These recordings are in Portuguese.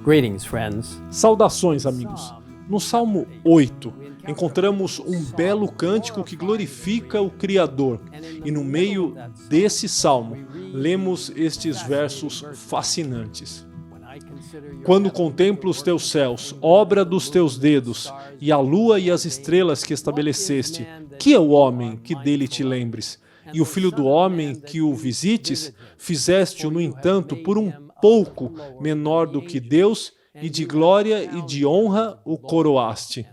Greetings, friends. Saudações, amigos. No Salmo 8, encontramos um belo cântico que glorifica o Criador. E no meio desse salmo, lemos estes versos fascinantes. Quando contemplo os teus céus, obra dos teus dedos, e a lua e as estrelas que estabeleceste, que é o homem que dele te lembres? E o filho do homem que o visites, fizeste-o, no entanto, por um pouco menor do que Deus, e de glória e de honra o coroaste.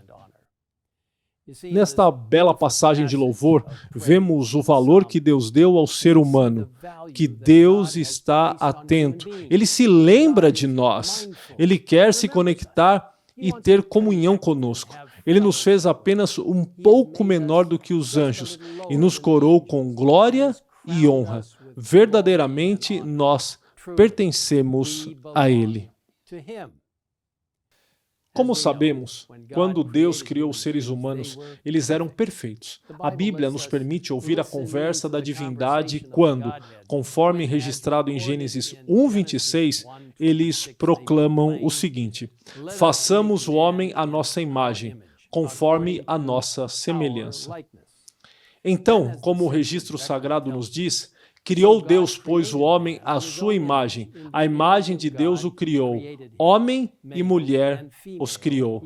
Nesta bela passagem de louvor, vemos o valor que Deus deu ao ser humano, que Deus está atento, Ele se lembra de nós, Ele quer se conectar e ter comunhão conosco. Ele nos fez apenas um pouco menor do que os anjos e nos coroou com glória e honra. Verdadeiramente nós pertencemos a Ele. Como sabemos, quando Deus criou os seres humanos, eles eram perfeitos. A Bíblia nos permite ouvir a conversa da divindade quando, conforme registrado em Gênesis 1:26, eles proclamam o seguinte: façamos o homem à nossa imagem, conforme a nossa semelhança. Então, como o registro sagrado nos diz, criou Deus, pois, o homem à sua imagem. A imagem de Deus o criou. Homem e mulher os criou.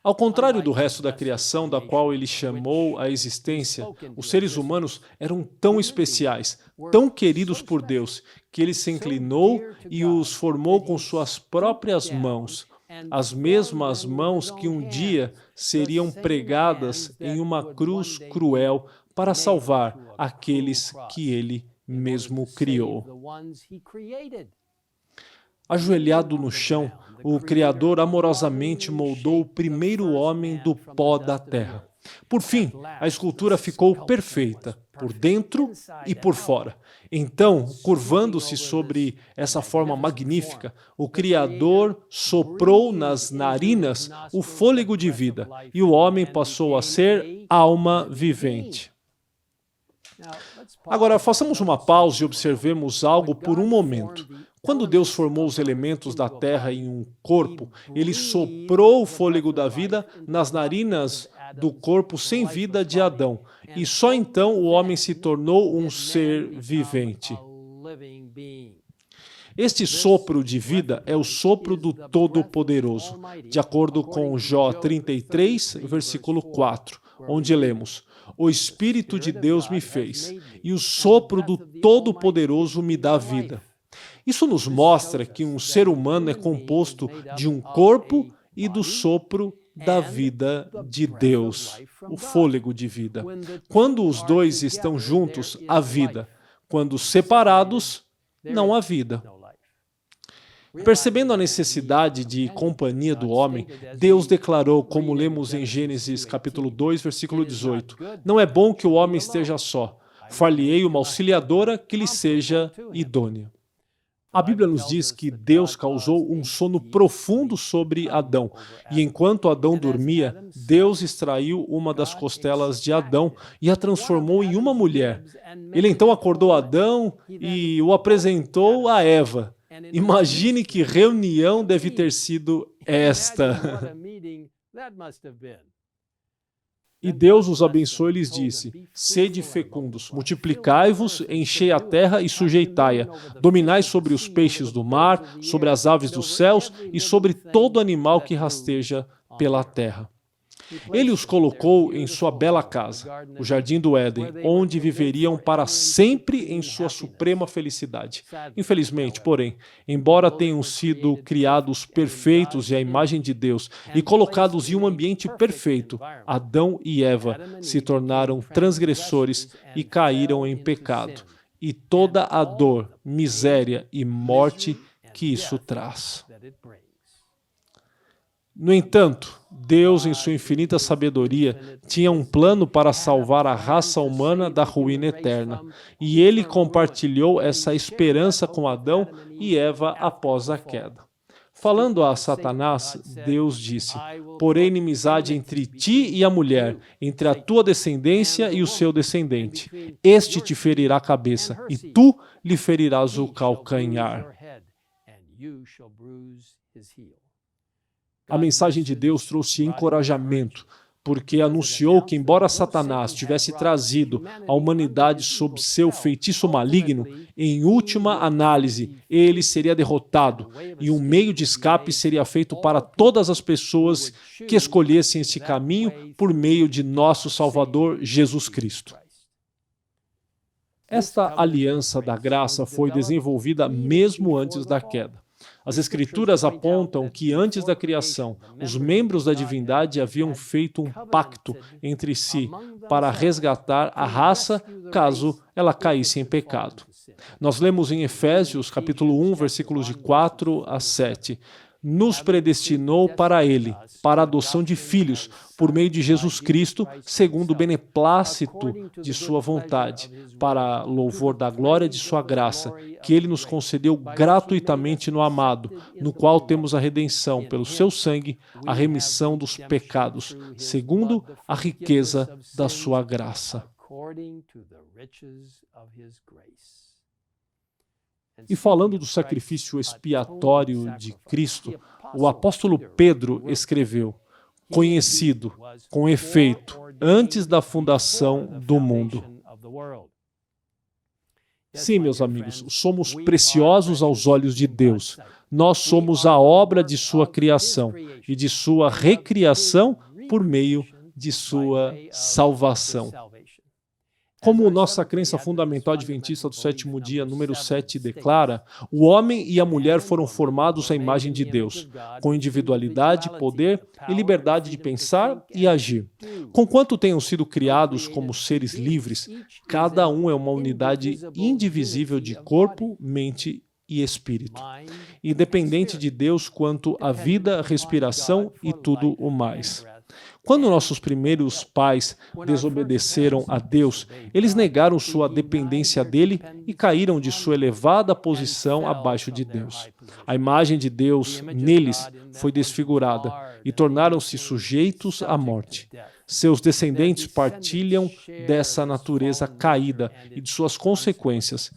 Ao contrário do resto da criação da qual ele chamou à existência, os seres humanos eram tão especiais, tão queridos por Deus, que ele se inclinou e os formou com suas próprias mãos. As mesmas mãos que um dia seriam pregadas em uma cruz cruel para salvar aqueles que ele mesmo criou. Ajoelhado no chão, o Criador amorosamente moldou o primeiro homem do pó da terra. Por fim, a escultura ficou perfeita, por dentro e por fora. Então, curvando-se sobre essa forma magnífica, o Criador soprou nas narinas o fôlego de vida, e o homem passou a ser alma vivente. Agora, façamos uma pausa e observemos algo por um momento. Quando Deus formou os elementos da terra em um corpo, ele soprou o fôlego da vida nas narinas do corpo sem vida de Adão, e só então o homem se tornou um ser vivente. Este sopro de vida é o sopro do Todo-Poderoso, de acordo com Jó 33, versículo 4, onde lemos: o Espírito de Deus me fez, e o sopro do Todo-Poderoso me dá vida. Isso nos mostra que um ser humano é composto de um corpo e do sopro da vida de Deus, o fôlego de vida. Quando os dois estão juntos, há vida. Quando separados, não há vida. Percebendo a necessidade de companhia do homem, Deus declarou, como lemos em Gênesis capítulo 2, versículo 18, não é bom que o homem esteja só, far-lhe-ei uma auxiliadora que lhe seja idônea. A Bíblia nos diz que Deus causou um sono profundo sobre Adão, e enquanto Adão dormia, Deus extraiu uma das costelas de Adão e a transformou em uma mulher. Ele então acordou Adão e o apresentou a Eva. Imagine que reunião deve ter sido esta. E Deus os abençoou e lhes disse: sede fecundos, multiplicai-vos, enchei a terra e sujeitai-a, dominai sobre os peixes do mar, sobre as aves dos céus e sobre todo animal que rasteja pela terra. Ele os colocou em sua bela casa, o Jardim do Éden, onde viveriam para sempre em sua suprema felicidade. Infelizmente, porém, embora tenham sido criados perfeitos e à imagem de Deus e colocados em um ambiente perfeito, Adão e Eva se tornaram transgressores e caíram em pecado, e toda a dor, miséria e morte que isso traz. No entanto, Deus, em sua infinita sabedoria, tinha um plano para salvar a raça humana da ruína eterna, e ele compartilhou essa esperança com Adão e Eva após a queda. Falando a Satanás, Deus disse: porém inimizade entre ti e a mulher, entre a tua descendência e o seu descendente. Este te ferirá a cabeça, e tu lhe ferirás o calcanhar. A mensagem de Deus trouxe encorajamento, porque anunciou que, embora Satanás tivesse trazido a humanidade sob seu feitiço maligno, em última análise, ele seria derrotado e um meio de escape seria feito para todas as pessoas que escolhessem esse caminho por meio de nosso Salvador Jesus Cristo. Esta aliança da graça foi desenvolvida mesmo antes da queda. As Escrituras apontam que antes da criação, os membros da divindade haviam feito um pacto entre si para resgatar a raça caso ela caísse em pecado. Nós lemos em Efésios, capítulo 1, versículos de 4 a 7. Nos predestinou para Ele, para a adoção de filhos, por meio de Jesus Cristo, segundo o beneplácito de Sua vontade, para louvor da glória de Sua graça, que Ele nos concedeu gratuitamente no amado, no qual temos a redenção pelo Seu sangue, a remissão dos pecados, segundo a riqueza da Sua graça. E falando do sacrifício expiatório de Cristo, o apóstolo Pedro escreveu: conhecido, com efeito, antes da fundação do mundo. Sim, meus amigos, somos preciosos aos olhos de Deus. Nós somos a obra de sua criação e de sua recriação por meio de sua salvação. Como nossa crença fundamental adventista do sétimo dia, número 7, declara, o homem e a mulher foram formados à imagem de Deus, com individualidade, poder e liberdade de pensar e agir. Conquanto tenham sido criados como seres livres, cada um é uma unidade indivisível de corpo, mente e espírito, independente de Deus quanto à vida, respiração e tudo o mais. Quando nossos primeiros pais desobedeceram a Deus, eles negaram sua dependência dele e caíram de sua elevada posição abaixo de Deus. A imagem de Deus neles foi desfigurada e tornaram-se sujeitos à morte. Seus descendentes partilham dessa natureza caída e de suas consequências.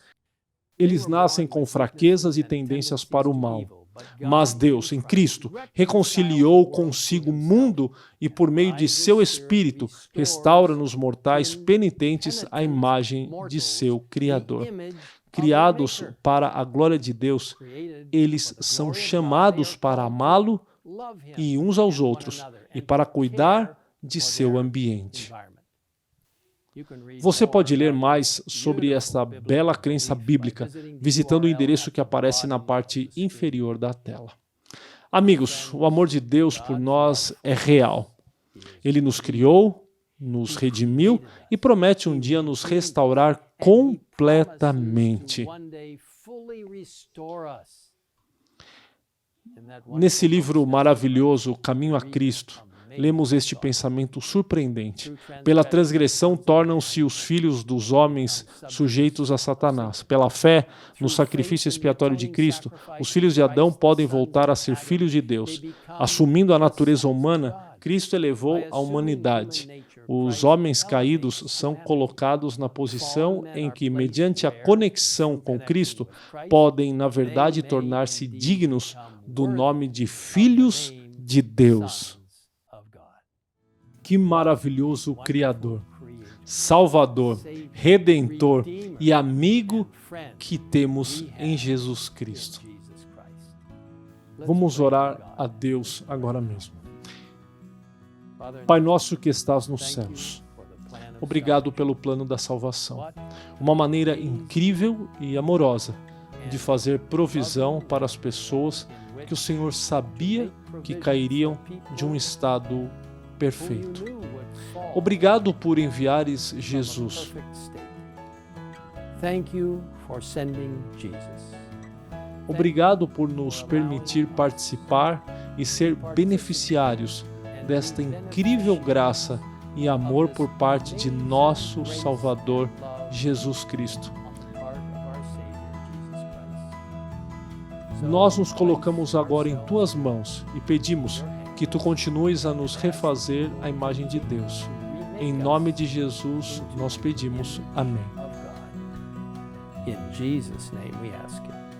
Eles nascem com fraquezas e tendências para o mal. Mas Deus, em Cristo, reconciliou consigo o mundo e, por meio de seu Espírito, restaura nos mortais penitentes a imagem de seu Criador. Criados para a glória de Deus, eles são chamados para amá-lo e uns aos outros e para cuidar de seu ambiente. Você pode ler mais sobre esta bela crença bíblica visitando o endereço que aparece na parte inferior da tela. Amigos, o amor de Deus por nós é real. Ele nos criou, nos redimiu e promete um dia nos restaurar completamente. Nesse livro maravilhoso, Caminho a Cristo, lemos este pensamento surpreendente. Pela transgressão tornam-se os filhos dos homens sujeitos a Satanás. Pela fé, no sacrifício expiatório de Cristo, os filhos de Adão podem voltar a ser filhos de Deus. Assumindo a natureza humana, Cristo elevou a humanidade. Os homens caídos são colocados na posição em que, mediante a conexão com Cristo, podem, na verdade, tornar-se dignos do nome de filhos de Deus. Que maravilhoso Criador, Salvador, Redentor e amigo que temos em Jesus Cristo. Vamos orar a Deus agora mesmo. Pai nosso que estás nos céus, obrigado pelo plano da salvação. Uma maneira incrível e amorosa de fazer provisão para as pessoas que o Senhor sabia que cairiam de um estado perfeito. Obrigado por enviares Jesus. Obrigado por nos permitir participar e ser beneficiários desta incrível graça e amor por parte de nosso Salvador Jesus Cristo. Nós nos colocamos agora em tuas mãos e pedimos que tu continues a nos refazer a imagem de Deus. Em nome de Jesus nós pedimos. Amém. In Jesus' name we ask it.